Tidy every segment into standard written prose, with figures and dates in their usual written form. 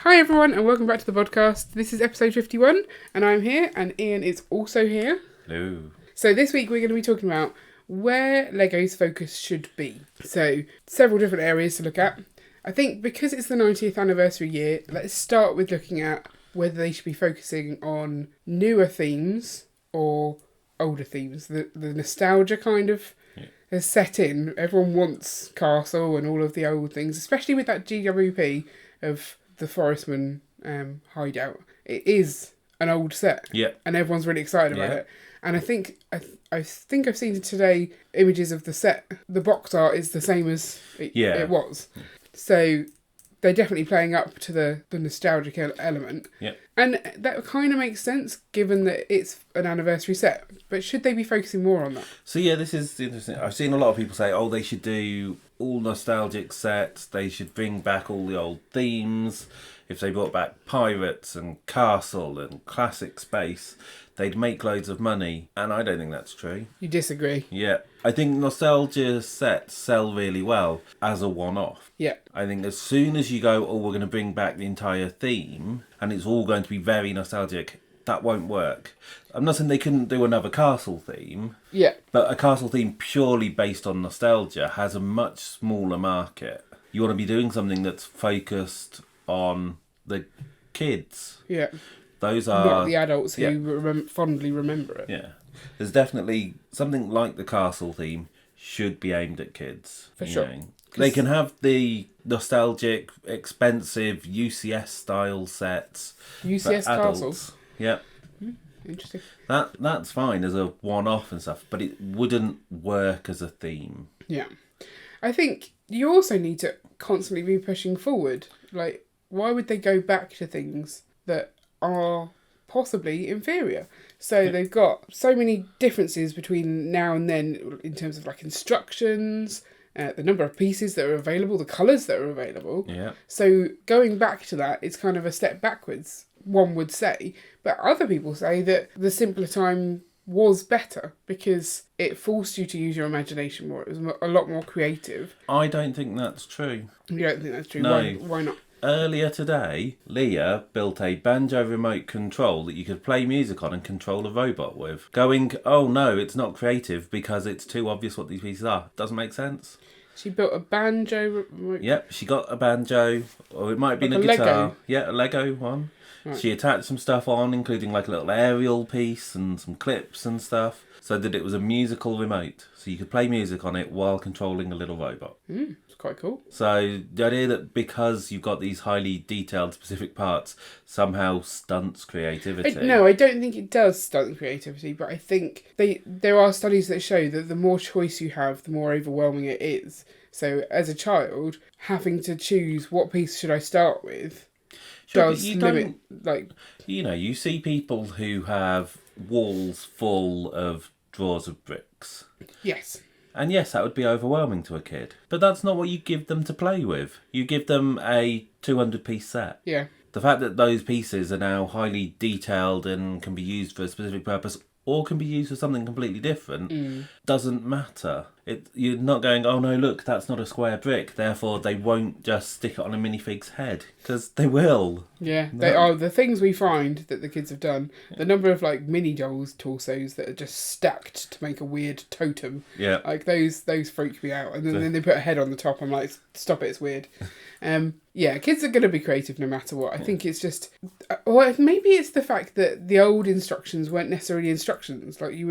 Hi everyone and welcome back to the podcast. This is episode 51 and I'm here and Ian is also here. Hello. So this week we're going to be talking about where Lego's focus should be. So several different areas to look at. I think because it's the 90th anniversary year, let's start with looking at whether they should be focusing on newer themes or older themes. The nostalgia kind of has set in. Everyone wants Castle and all of the old things, especially with that GWP of the Forestman hideout. It is an old set, and everyone's really excited about it. And I think I've seen today images of the set. The box art is the same as it was, so they're definitely playing up to the nostalgic element. And that kind of makes sense given that it's an anniversary set. But should they be focusing more on that? So this is interesting. I've seen a lot of people say, they should do all nostalgic sets. They should bring back all the old themes. If they brought back Pirates and Castle and Classic Space, they'd make loads of money. And I don't think that's true. You disagree? Yeah. I think nostalgia sets sell really well as a one-off. Yeah. I think as soon as you go, we're going to bring back the entire theme and it's all going to be very nostalgic, that won't work. I'm not saying they couldn't do another Castle theme. Yeah. But a Castle theme purely based on nostalgia has a much smaller market. You want to be doing something that's focused on the kids. Yeah. Those are... not the adults who fondly remember it. Yeah. There's definitely something like the Castle theme should be aimed at kids. For sure. They can have the nostalgic, expensive UCS style sets. UCS Castles? Yeah. Interesting. That's fine as a one-off and stuff, but it wouldn't work as a theme. Yeah. I think you also need to constantly be pushing forward. Like, why would they go back to things that are possibly inferior? So they've got so many differences between now and then in terms of like instructions, the number of pieces that are available, the colours that are available. Yeah. So going back to that, it's kind of a step backwards, one would say. But other people say that the simpler time was better because it forced you to use your imagination more. It was a lot more creative. I don't think that's true. You don't think that's true? No. Why not? Earlier today, Leah built a banjo remote control that you could play music on and control a robot with. Going, oh no, it's not creative because it's too obvious what these pieces are. Doesn't make sense. She built a banjo remote... Yep, she got a banjo, or it might have been like a guitar. Lego? Yeah, a Lego one. Right. She attached some stuff on, including like a little aerial piece and some clips and stuff, so that it was a musical remote. So you could play music on it while controlling a little robot. It's quite cool. So the idea that because you've got these highly detailed specific parts somehow stunts creativity. No, I don't think it does stunt creativity, but I think there are studies that show that the more choice you have, the more overwhelming it is. So as a child, having to choose what piece should I start with does limit, like... you see people who have walls full of drawers of bricks. Yes. And yes, that would be overwhelming to a kid. But that's not what you give them to play with. You give them a 200-piece set. Yeah. The fact that those pieces are now highly detailed and can be used for a specific purpose or can be used for something completely different doesn't matter. You're not going, oh no, look, that's not a square brick, therefore they won't just stick it on a minifig's head, because they will. Yeah, they are the things we find that the kids have done. The number of like mini dolls torsos that are just stacked to make a weird totem. Yeah. Like those freak me out. And then they put a head on the top. I'm like, stop it, it's weird. Yeah, kids are going to be creative no matter what. I think it's just... Or maybe it's the fact that the old instructions weren't necessarily instructions. Like you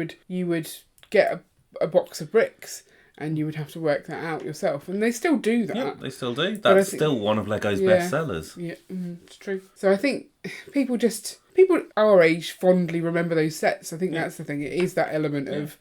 would get a box of bricks and you would have to work that out yourself. And they still do that. Yeah, they still do. That's still one of Lego's best sellers. Yeah, it's true. So I think people our age fondly remember those sets. I think that's the thing. It is that element of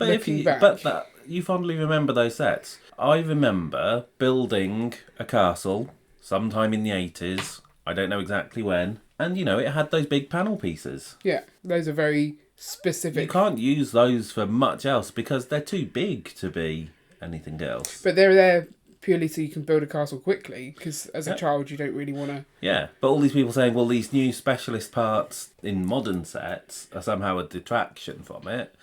looking back. But you fondly remember those sets. I remember building a castle sometime in the 80s. I don't know exactly when. And, it had those big panel pieces. Yeah, those are very specific. You can't use those for much else because they're too big to be anything else. But they're there purely so you can build a castle quickly, because as a child you don't really want to... Yeah, but all these people saying, well, these new specialist parts in modern sets are somehow a detraction from it.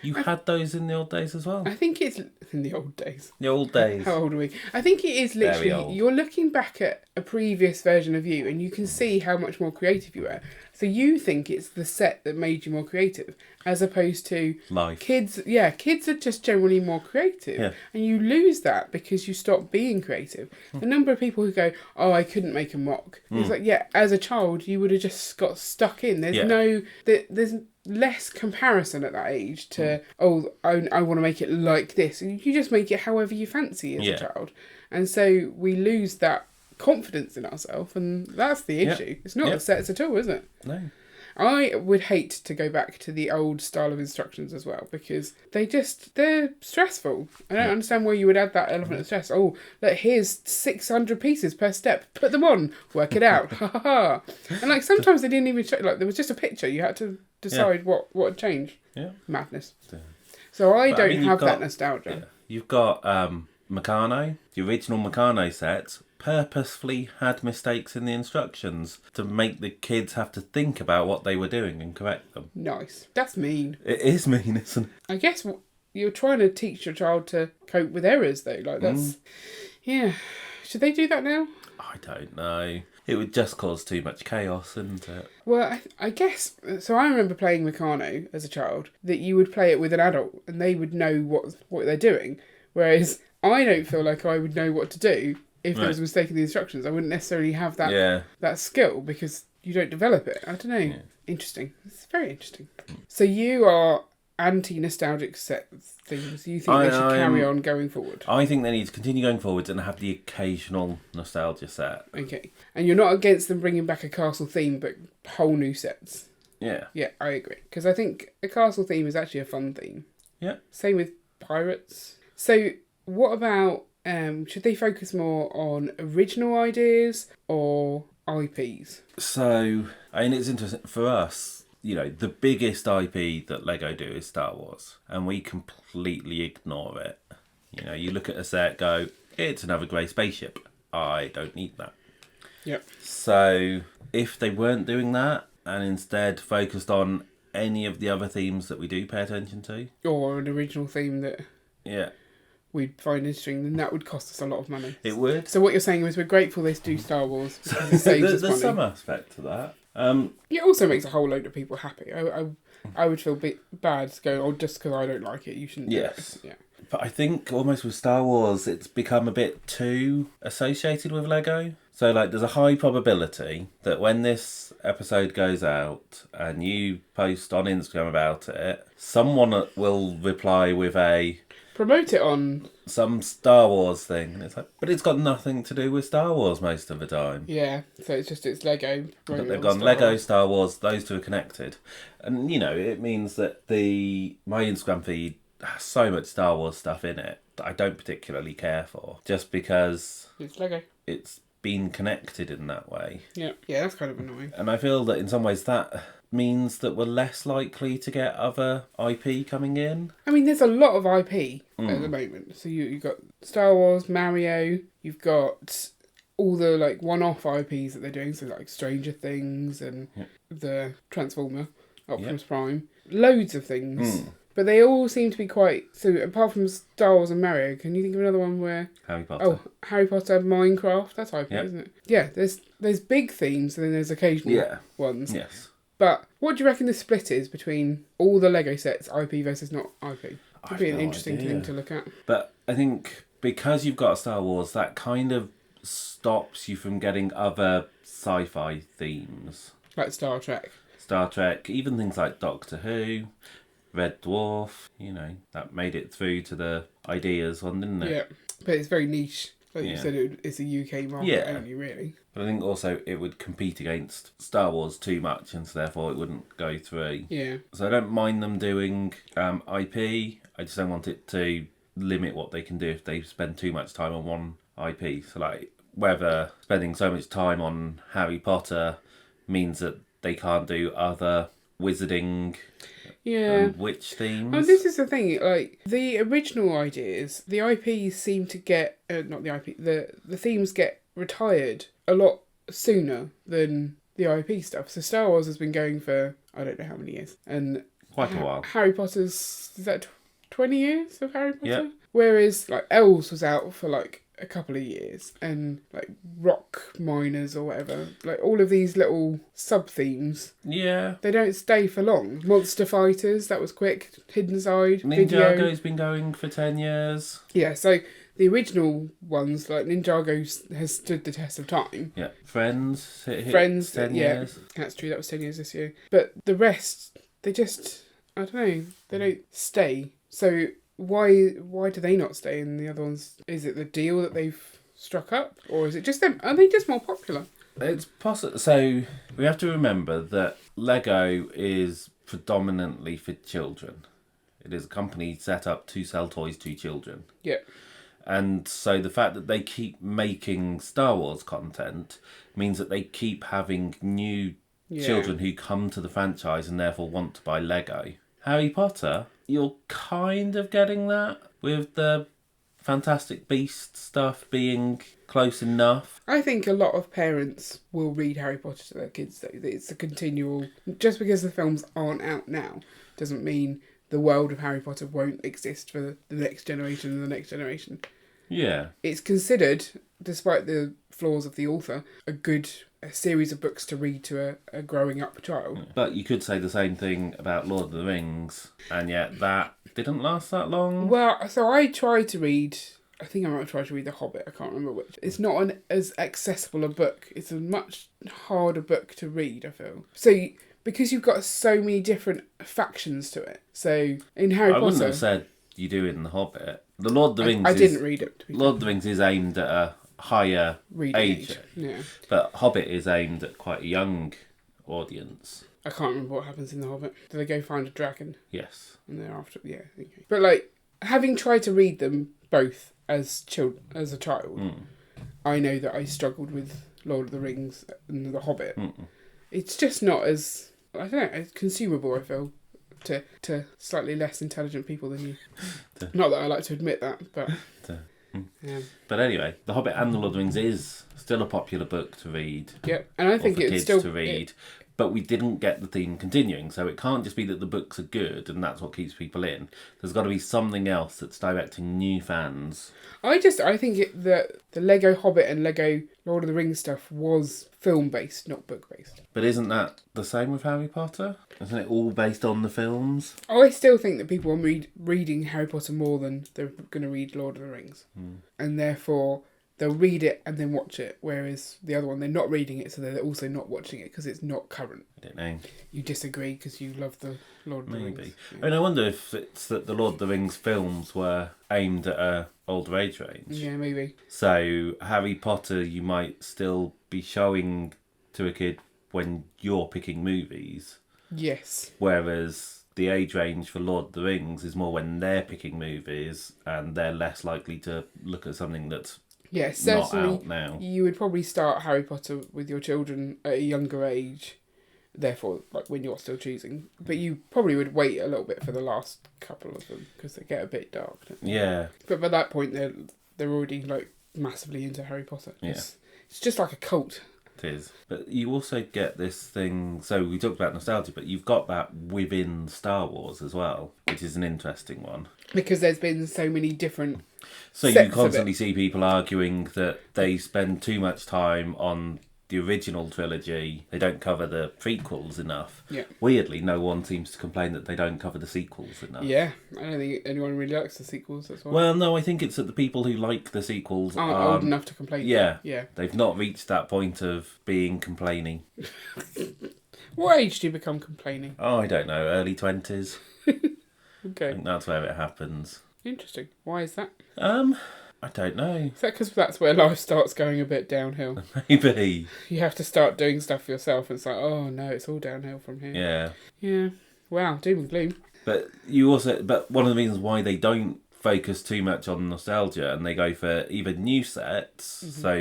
You had those in the old days as well. I think it's in the old days. The old days. How old are we? I think it is Very literally, old. you're looking back at a previous version of you and you can see how much more creative you were. So you think it's the set that made you more creative, as opposed to Life. kids. Yeah, kids are just generally more creative. Yeah. And you lose that because you stop being creative. The number of people who go, oh, I couldn't make a mock. It's like, yeah, as a child, you would have just got stuck in. There's there's less comparison at that age to, oh, I want to make it like this. And you just make it however you fancy as a child. And so we lose that confidence in ourselves, and that's the issue. It's not the sets at all, is it? No. I would hate to go back to the old style of instructions as well, because they're stressful. I don't understand why you would add that element of stress. Oh, look, here's 600 pieces per step. Put them on. Work it out. Ha ha ha. And like sometimes they didn't even show, like there was just a picture. You had to decide what had changed. Yeah. Madness. Yeah. So I don't have that nostalgia. Yeah. You've got Meccano, the original Meccano set, purposefully had mistakes in the instructions to make the kids have to think about what they were doing and correct them. Nice. That's mean. It is mean, isn't it? I guess you're trying to teach your child to cope with errors, though. Like that's, yeah. Should they do that now? I don't know. It would just cause too much chaos, wouldn't it? Well, I guess... So I remember playing Meccano as a child, that you would play it with an adult and they would know what they're doing. Whereas I don't feel like I would know what to do if there was a mistake in the instructions. I wouldn't necessarily have that skill because you don't develop it. I don't know. Yeah. Interesting. It's very interesting. So you are anti-nostalgic set things. You think they should carry on going forward? I think they need to continue going forward and have the occasional nostalgia set. Okay. And you're not against them bringing back a castle theme, but whole new sets? Yeah. Yeah, I agree. Because I think a castle theme is actually a fun theme. Yeah. Same with pirates. So what about, should they focus more on original ideas or IPs? So, I mean, it's interesting for us. You know, the biggest IP that Lego do is Star Wars, and we completely ignore it. You know, you look at a set, go, it's another grey spaceship. I don't need that. Yep. So, if they weren't doing that, and instead focused on any of the other themes that we do pay attention to, or an original theme that we'd find interesting, then that would cost us a lot of money. It would. So what you're saying is we're grateful they do Star Wars because it saves us money. There's some aspect to that. It also makes a whole load of people happy. I would feel bad to go, oh, just because I don't like it, you shouldn't do it. Yeah. But I think almost with Star Wars, it's become a bit too associated with Lego. So, like, there's a high probability that when this episode goes out and you post on Instagram about it, someone will reply with promote it on some Star Wars thing. And it's like, but it's got nothing to do with Star Wars most of the time. Yeah, so it's Lego. But they've gone Lego, Star Wars, those two are connected. And, you know, it means that my Instagram feed has so much Star Wars stuff in it that I don't particularly care for. Just because it's Lego. It's been connected in that way. Yeah, that's kind of annoying. And I feel that in some ways that means that we're less likely to get other IP coming in. I mean, there's a lot of IP at the moment. So you've got Star Wars, Mario, you've got all the like one-off IPs that they're doing, so like Stranger Things and the Transformer, Optimus Prime, loads of things. But they all seem to be quite... So apart from Star Wars and Mario, can you think of another one where... Harry Potter. Oh, Harry Potter, Minecraft, that's IP, isn't it? Yeah, there's big themes and then there's occasional ones. Yes. But what do you reckon the split is between all the Lego sets, IP versus not IP? Would be an interesting thing to look at. But I think because you've got Star Wars, that kind of stops you from getting other sci-fi themes. Like Star Trek. Star Trek, even things like Doctor Who, Red Dwarf, you know, that made it through to the ideas one, didn't it? Yeah, but it's very niche. Like you said, it's a UK market only, really. But I think also it would compete against Star Wars too much, and so therefore it wouldn't go through. Yeah. So I don't mind them doing IP. I just don't want it to limit what they can do if they spend too much time on one IP. So like whether spending so much time on Harry Potter means that they can't do other wizarding witch themes. Oh, this is the thing, like, the original ideas, the IPs seem to get, not the IP, the themes get retired a lot sooner than the IP stuff. So Star Wars has been going for, I don't know how many years, and quite a while. Harry Potter's, is that 20 years of Harry Potter? Yep. Whereas, like, Elves was out for, like, a couple of years. And, like, Rock Miners or whatever. Like, all of these little sub-themes. Yeah. They don't stay for long. Monster Fighters, that was quick. Hidden Side, Video. Ninjago's been going for 10 years. Yeah, so the original ones, like Ninjago, has stood the test of time. Yeah. Friends. Friends, 10 yeah. years. That's true, that was 10 years this year. But the rest, they just, I don't know, they don't stay. So why do they not stay and the other ones? Is it the deal that they've struck up? Or is it just them? Are they just more popular? It's possible. So we have to remember that Lego is predominantly for children. It is a company set up to sell toys to children. Yeah. And so the fact that they keep making Star Wars content means that they keep having new children who come to the franchise and therefore want to buy Lego. Harry Potter, you're kind of getting that with the Fantastic Beasts stuff being close enough. I think a lot of parents will read Harry Potter to their kids, though. It's a continual... Just because the films aren't out now doesn't mean the world of Harry Potter won't exist for the next generation and the next generation. Yeah. It's considered, despite the flaws of the author, a series of books to read to a growing up child. But you could say the same thing about Lord of the Rings, and yet that didn't last that long. Well, so I tried to read... I think I might have tried to read The Hobbit. I can't remember which. It's not as accessible a book. It's a much harder book to read, I feel. So... Because you've got so many different factions to it. So, in Harry Potter... I wouldn't have said you do it in The Hobbit. The Lord of the Rings I didn't read it. Lord of the Rings is aimed at a higher age. Yeah. But Hobbit is aimed at quite a young audience. I can't remember what happens in The Hobbit. Do they go find a dragon? Yes. And they're after... Yeah, okay. But, like, having tried to read them both as a child, I know that I struggled with Lord of the Rings and The Hobbit. It's just not as... I don't know, it's consumable, I feel, to slightly less intelligent people than you. Not that I like to admit that, but... Yeah. But anyway, The Hobbit and The Lord of the Rings is still a popular book to read. Yeah, and I think for it's kids still... to read. But we didn't get the theme continuing, so it can't just be that the books are good and that's what keeps people in. There's got to be something else that's directing new fans. I think that the Lego Hobbit and Lego Lord of the Rings stuff was film-based, not book-based. But isn't that the same with Harry Potter? Isn't it all based on the films? I still think that people are reading Harry Potter more than they're going to read Lord of the Rings. And therefore... they'll read it and then watch it, whereas the other one, they're not reading it, so they're also not watching it because it's not current. I don't know. You disagree because you love the Lord of the Rings. Maybe. Yeah. I mean, I wonder if it's that the Lord of the Rings films were aimed at a older age range. Yeah, maybe. So Harry Potter, you might still be showing to a kid when you're picking movies. Yes. Whereas the age range for Lord of the Rings is more when they're picking movies and they're less likely to look at something that's yeah, not certainly out now. You would probably start Harry Potter with your children at a younger age, therefore, like when you're still choosing. But you probably would wait a little bit for the last couple of them because they get a bit dark. Yeah. But by that point, they're already like massively into Harry Potter. Yeah. It's just like a cult. It is. But you also get this thing... So we talked about nostalgia, but you've got that within Star Wars as well, which is an interesting one. Because there's been so many different So you sets constantly see people arguing that they spend too much time on the original trilogy. They don't cover the prequels enough. Yeah. Weirdly, no one seems to complain that they don't cover the sequels enough. Yeah, I don't think anyone really likes the sequels. That's why. Well, no, I think it's that the people who like the sequels aren't old enough to complain. Yeah. Yeah. They've not reached that point of being complaining. What age do you become complaining? Oh, I don't know, early 20s. Okay. I think that's where it happens. Interesting. Why is that? I don't know. Is that because that's where life starts going a bit downhill? Maybe. You have to start doing stuff for yourself. And it's like, oh no, it's all downhill from here. Yeah. Yeah. Wow, doom and gloom. But one of the reasons why they don't focus too much on nostalgia and they go for even new sets. Mm-hmm. So,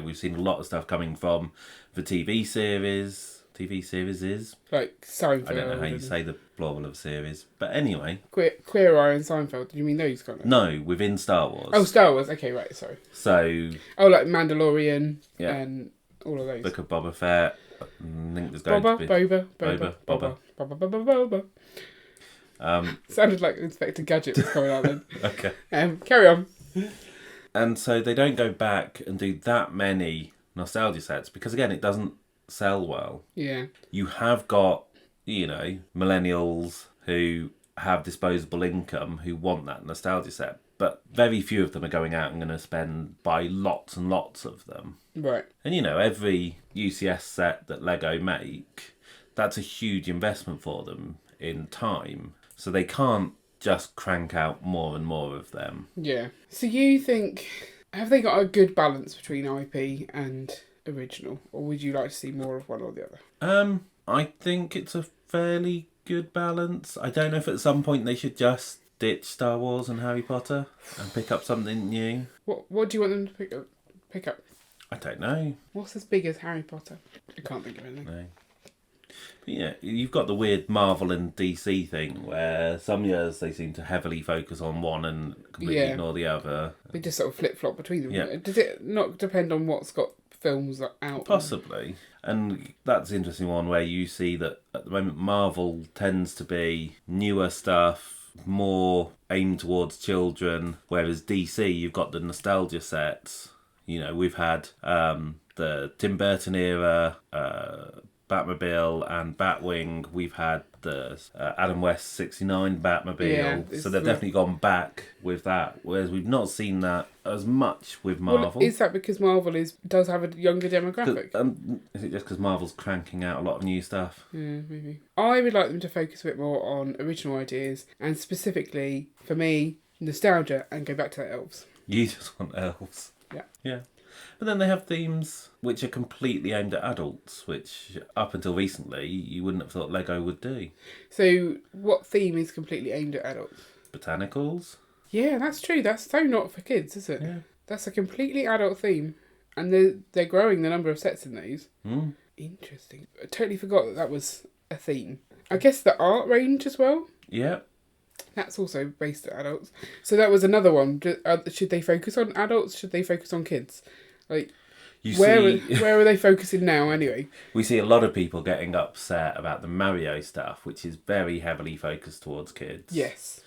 we've seen a lot of stuff coming from the TV series. TV series is like Seinfeld. I don't know how you say the plural of series, but anyway. Queer Eye and Seinfeld. Did you mean those kind of? No, within Star Wars. Oh, Star Wars. Okay, right. Sorry. So. Oh, like Mandalorian and all of those. Book of Boba Fett. I think there's going to be Boba. Sounded like Inspector Gadget was coming out then. Okay. Carry on. And so they don't go back and do that many nostalgia sets because, again, it doesn't sell well. Yeah. You have got, millennials who have disposable income who want that nostalgia set, but very few of them are going out and going to buy lots and lots of them. Right. And, every UCS set that Lego make, that's a huge investment for them in time. So they can't just crank out more and more of them. Yeah. So you think, have they got a good balance between IP and original? Or would you like to see more of one or the other? I think it's a fairly good balance. I don't know if at some point they should just ditch Star Wars and Harry Potter and pick up something new. What do you want them to pick up? I don't know. What's as big as Harry Potter? I can't think of anything. No. But you've got the weird Marvel and DC thing where some years they seem to heavily focus on one and completely ignore the other. They just sort of flip-flop between them. Yeah. Does it not depend on what's got films out? Possibly. And that's an interesting one where you see that at the moment Marvel tends to be newer stuff, more aimed towards children, whereas DC, you've got the nostalgia sets. We've had the Tim Burton era, Batmobile and Batwing. We've had the Adam West 69 Batmobile. Yeah, so they've definitely gone back with that, whereas we've not seen that as much with Marvel. Well, is that because Marvel does have a younger demographic? Is it just because Marvel's cranking out a lot of new stuff? Yeah, maybe. I would like them to focus a bit more on original ideas and specifically, for me, nostalgia and go back to the elves. You just want elves. Yeah. Yeah. But then they have themes which are completely aimed at adults, which up until recently you wouldn't have thought Lego would do. So what theme is completely aimed at adults? Botanicals. Yeah, that's true. That's so not for kids, is it? Yeah. That's a completely adult theme. And they're growing the number of sets in those. Mm. Interesting. I totally forgot that was a theme. I guess the art range as well. Yeah. That's also based at adults. So that was another one. Should they focus on adults? Should they focus on kids? Where are they focusing now anyway? We see a lot of people getting upset about the Mario stuff, which is very heavily focused towards kids. Yes.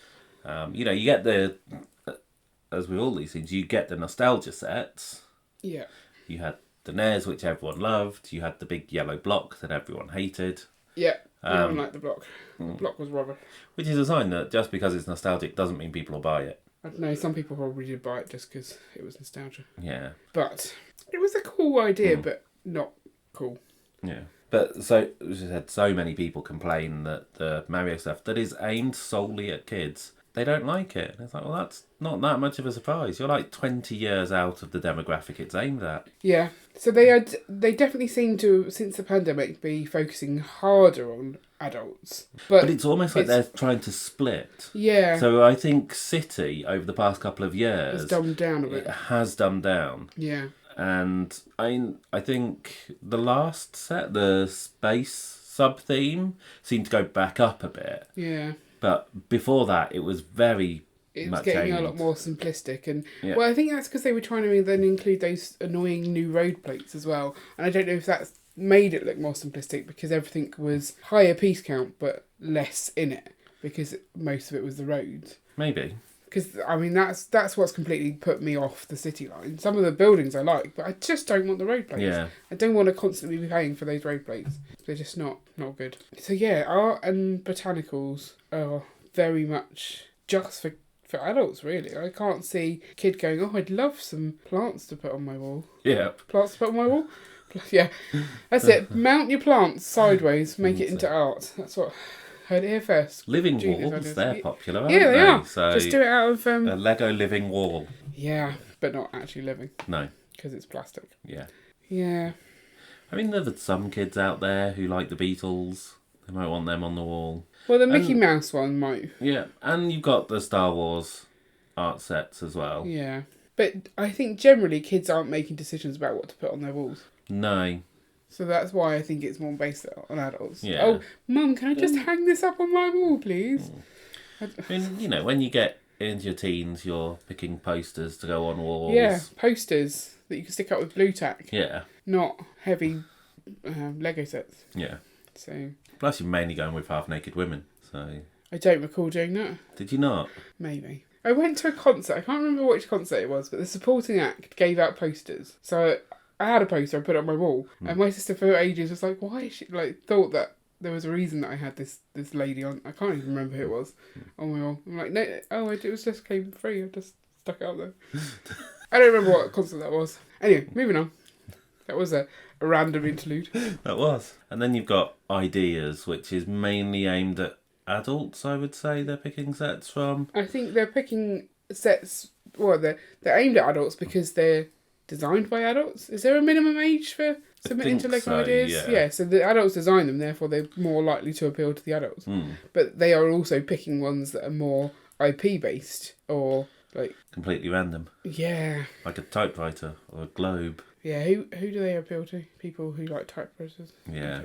You get as with all these things, you get the nostalgia sets. Yeah. You had the NES, which everyone loved. You had the big yellow block that everyone hated. Yeah. Everyone liked the block. The block was rubber. Which is a sign that just because it's nostalgic doesn't mean people will buy it. I don't know, some people probably did buy it just because it was nostalgia. Yeah. But it was a cool idea, but not cool. Yeah. But so, as I said, so many people complain that the Mario stuff that is aimed solely at kids, they don't like it. It's like, well, that's not that much of a surprise. You're like 20 years out of the demographic it's aimed at. Yeah. So they definitely seem to, since the pandemic, be focusing harder on adults. But it's almost like they're trying to split. Yeah. So I think City, over the past couple of years, has dumbed down a bit. It has dumbed down. Yeah. And I think the last set, the space sub-theme, seemed to go back up a bit. Yeah. But before that, it was very It was much getting aimed. a lot more simplistic. And Yeah. well, I think that's because they were trying to then include those annoying new road plates as well. And I don't know if that's made it look more simplistic because everything was higher piece count but less in it because most of it was the roads. Maybe. Because, I mean, that's what's completely put me off the city line. Some of the buildings I like, but I just don't want the road plates. Yeah. I don't want to constantly be paying for those road plates. They're just not good. So yeah, art and botanicals are very much just for adults, really. I can't see a kid going, oh, I'd love some plants to put on my wall. Yeah. Plants to put on my wall? Yeah. That's it. Mount your plants sideways, make it into art. That's what... Heard it here first. Living Genius walls, ideas. they're popular, aren't Yeah, they are. So just do it out of... a Lego living wall. Yeah, but not actually living. No. Because it's plastic. Yeah. Yeah. I mean, there's some kids out there who like the Beatles. They might want them on the wall. Well, the Mickey Mouse one might. Yeah, and you've got the Star Wars art sets as well. Yeah. But I think generally kids aren't making decisions about what to put on their walls. No. So that's why I think it's more based on adults. Yeah. Oh, Mum, can I just hang this up on my wall, please? I mean, when you get into your teens, you're picking posters to go on walls. Yeah, posters that you can stick up with blue tack. Yeah. Not heavy Lego sets. Yeah. So Plus, you're mainly going with half-naked women, so... I don't recall doing that. Did you not? Maybe. I went to a concert. I can't remember which concert it was, but the supporting act gave out posters. So I had a poster, I put it on my wall, and my sister for ages was like, why is she, like, thought that there was a reason that I had this lady on, I can't even remember who it was, on my wall. I'm like, no, it was just came free, I just stuck it out there. I don't remember what concert that was. Anyway, moving on. That was a random interlude. That was. And then you've got Ideas, which is mainly aimed at adults, I would say they're picking sets from. I think they're picking sets, well, they're aimed at adults because they're designed by adults. Is there a minimum age for submitting to Lego Ideas? Yeah, so the adults design them, therefore they're more likely to appeal to the adults. But they are also picking ones that are more IP based or like completely random. Yeah. Like a typewriter or a globe. Yeah, who do they appeal to? People who like typewriters. Yeah.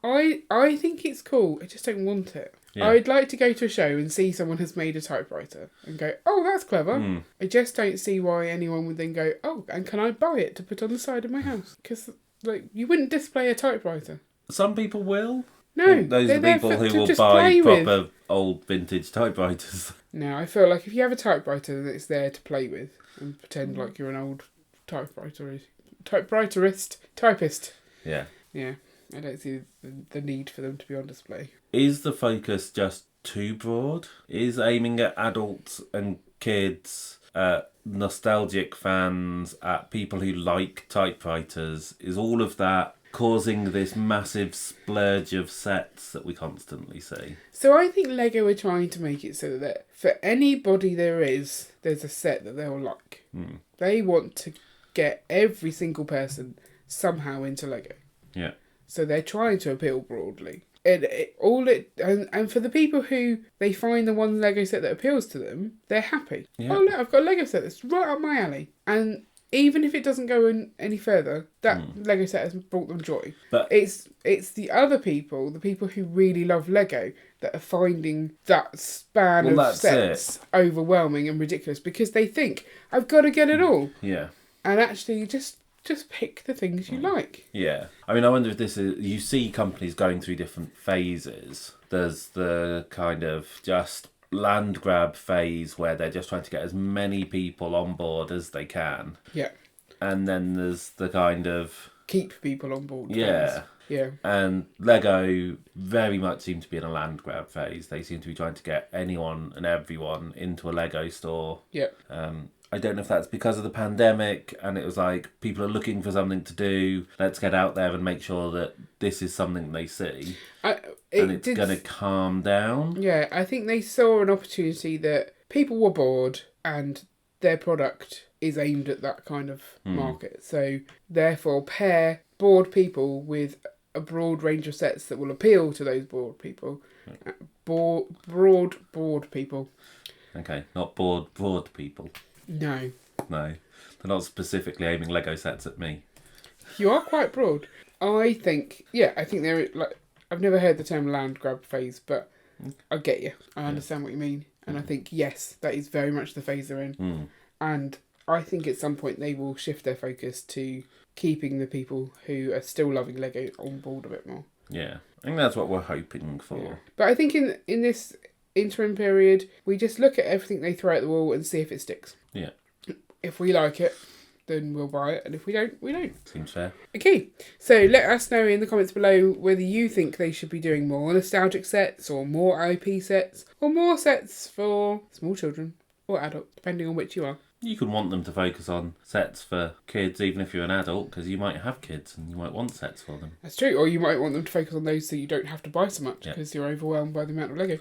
I think it's cool. I just don't want it. Yeah. I'd like to go to a show and see someone has made a typewriter and go, oh, that's clever. I just don't see why anyone would then go, oh, and can I buy it to put on the side of my house? Because, like, you wouldn't display a typewriter. Some people will. No, those are the people who will buy proper old vintage typewriters. No, I feel like if you have a typewriter, then it's there to play with and pretend like you're an old typewriterist. Typist. Yeah. Yeah. I don't see the need for them to be on display. Is the focus just too broad? Is aiming at adults and kids, nostalgic fans, at people who like typewriters, is all of that causing this massive splurge of sets that we constantly see? So I think Lego are trying to make it so that for anybody there's a set that they'll like. They want to get every single person somehow into Lego. Yeah. So they're trying to appeal broadly. And for the people who they find the one Lego set that appeals to them, they're happy. Yeah. Oh look, I've got a Lego set that's right up my alley. And even if it doesn't go any further, that Lego set has brought them joy. But it's the other people, the people who really love Lego, that are finding that span of sets overwhelming and ridiculous because they think, I've got to get it all. Yeah. And actually just pick the things you like. Yeah. I mean, I wonder if this is... You see companies going through different phases. There's the kind of just land grab phase where they're just trying to get as many people on board as they can. Yeah. And then there's the kind of... Keep people on board. Yeah. Phase. Yeah. And Lego very much seem to be in a land grab phase. They seem to be trying to get anyone and everyone into a Lego store. Yeah. I don't know if that's because of the pandemic and it was like, people are looking for something to do. Let's get out there and make sure that this is something they see. And it's going to calm down. Yeah, I think they saw an opportunity that people were bored and their product is aimed at that kind of market. So therefore pair bored people with a broad range of sets that will appeal to those bored people. Broad people. Okay, not broad people. No. They're not specifically aiming Lego sets at me. You are quite broad. I think they're like, I've never heard the term land grab phase, but I get you. I understand what you mean. And I think, yes, that is very much the phase they're in. And I think at some point they will shift their focus to keeping the people who are still loving Lego on board a bit more. Yeah, I think that's what we're hoping for. Yeah. But I think in this interim period, we just look at everything they throw at the wall and see if it sticks. Yeah. If we like it, then we'll buy it, and if we don't, we don't. Seems fair. Okay, so let us know in the comments below whether you think they should be doing more nostalgic sets, or more IP sets, or more sets for small children or adults, depending on which you are. You could want them to focus on sets for kids, even if you're an adult, because you might have kids and you might want sets for them. That's true, or you might want them to focus on those so you don't have to buy so much because you're overwhelmed by the amount of Lego.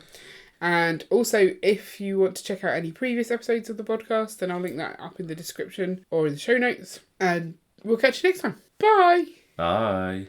And also, if you want to check out any previous episodes of the podcast, then I'll link that up in the description or in the show notes. And we'll catch you next time. Bye! Bye!